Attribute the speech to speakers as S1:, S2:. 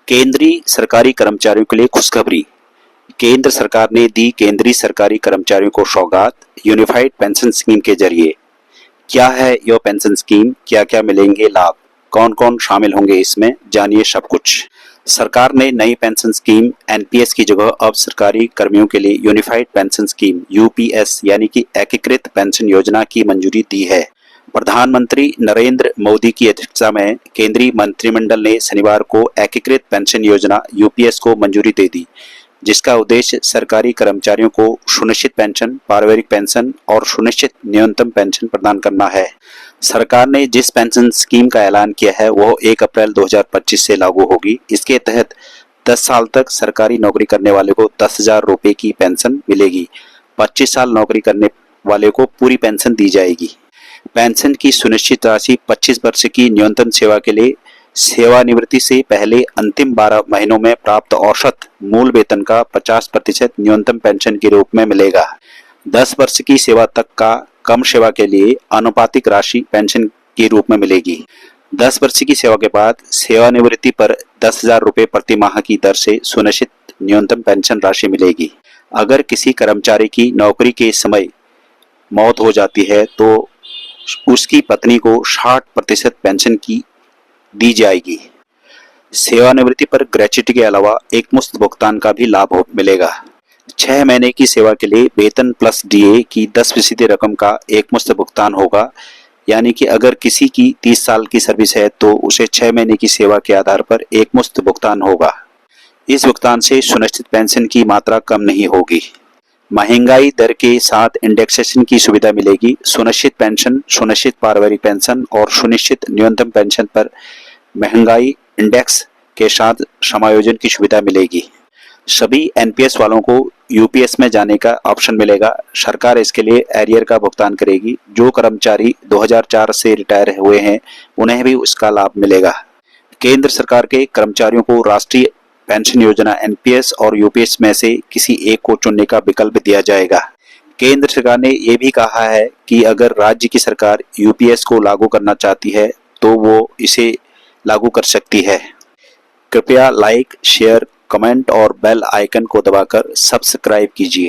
S1: केंद्रीय सरकारी कर्मचारियों के लिए खुशखबरी। केंद्र सरकार ने दी केंद्रीय सरकारी कर्मचारियों को सौगात यूनिफाइड पेंशन स्कीम के जरिए। क्या है यह पेंशन स्कीम, क्या क्या मिलेंगे लाभ, कौन कौन शामिल होंगे इसमें, जानिए सब कुछ। सरकार ने नई पेंशन स्कीम एनपीएस की जगह अब सरकारी कर्मियों के लिए यूनिफाइड पेंशन स्कीम यूपीएस यानी कि एकीकृत पेंशन योजना की मंजूरी दी है। प्रधानमंत्री नरेंद्र मोदी की अध्यक्षता में केंद्रीय मंत्रिमंडल ने शनिवार को एकीकृत पेंशन योजना यूपीएस को मंजूरी दे दी, जिसका उद्देश्य सरकारी कर्मचारियों को सुनिश्चित पेंशन, पारिवारिक पेंशन और सुनिश्चित न्यूनतम पेंशन प्रदान करना है। सरकार ने जिस पेंशन स्कीम का ऐलान किया है वह 1 अप्रैल 2025 से लागू होगी। इसके तहत 10 साल तक सरकारी नौकरी करने वाले को 10,000 रुपए की पेंशन मिलेगी। 25 साल नौकरी करने वाले को पूरी पेंशन दी जाएगी। पेंशन की सुनिश्चित राशि 25 वर्ष की न्यूनतम सेवा के लिए सेवानिवृत्ति से पहले अंतिम 12 महीनों में प्राप्त औसत मूल वेतन का 50% न्यूनतम पेंशन के रूप में मिलेगा। 10 वर्ष की सेवा तक का कम सेवा के लिए आनुपातिक राशि पेंशन के रूप में मिलेगी। 10 वर्ष की सेवा के बाद सेवानिवृत्ति पर 10,000 रुपए प्रति माह की दर से सुनिश्चित न्यूनतम पेंशन राशि मिलेगी। अगर किसी कर्मचारी की नौकरी के समय मौत हो जाती है तो उसकी पत्नी को 60% पेंशन की दी जाएगी। सेवानिवृत्ति पर ग्रेच्युटी के अलावा एक मुश्त भुगतान का भी लाभ मिलेगा। 6 महीने की सेवा के लिए वेतन प्लस डीए की 10% रकम का एक मुश्त भुगतान होगा। यानी कि अगर किसी की 30 साल की सर्विस है तो उसे 6 महीने की सेवा के आधार पर एक मुश्त भुगतान होगा। इस भुगतान से सुनिश्चित पेंशन की मात्रा कम नहीं होगी। महंगाई दर के साथ इंडेक्सेशन की सुविधा मिलेगी। सुनिश्चित पेंशन, सुनिश्चित पारिवारिक पेंशन और सुनिश्चित न्यूनतम पेंशन पर महंगाई इंडेक्स के साथ समायोजन की सुविधा मिलेगी। सभी एनपीएस वालों को यूपीएस में जाने का ऑप्शन मिलेगा। सरकार इसके लिए एरियर का भुगतान करेगी। जो कर्मचारी 2004 से रिटायर हुए हैं उन्हें भी उसका लाभ मिलेगा। केंद्र सरकार के कर्मचारियों को राष्ट्रीय पेंशन योजना एनपीएस और यूपीएस में से किसी एक को चुनने का विकल्प दिया जाएगा। केंद्र सरकार ने यह भी कहा है कि अगर राज्य की सरकार यूपीएस को लागू करना चाहती है तो वो इसे लागू कर सकती है। कृपया लाइक, शेयर, कमेंट और बेल आइकन को दबाकर सब्सक्राइब कीजिए।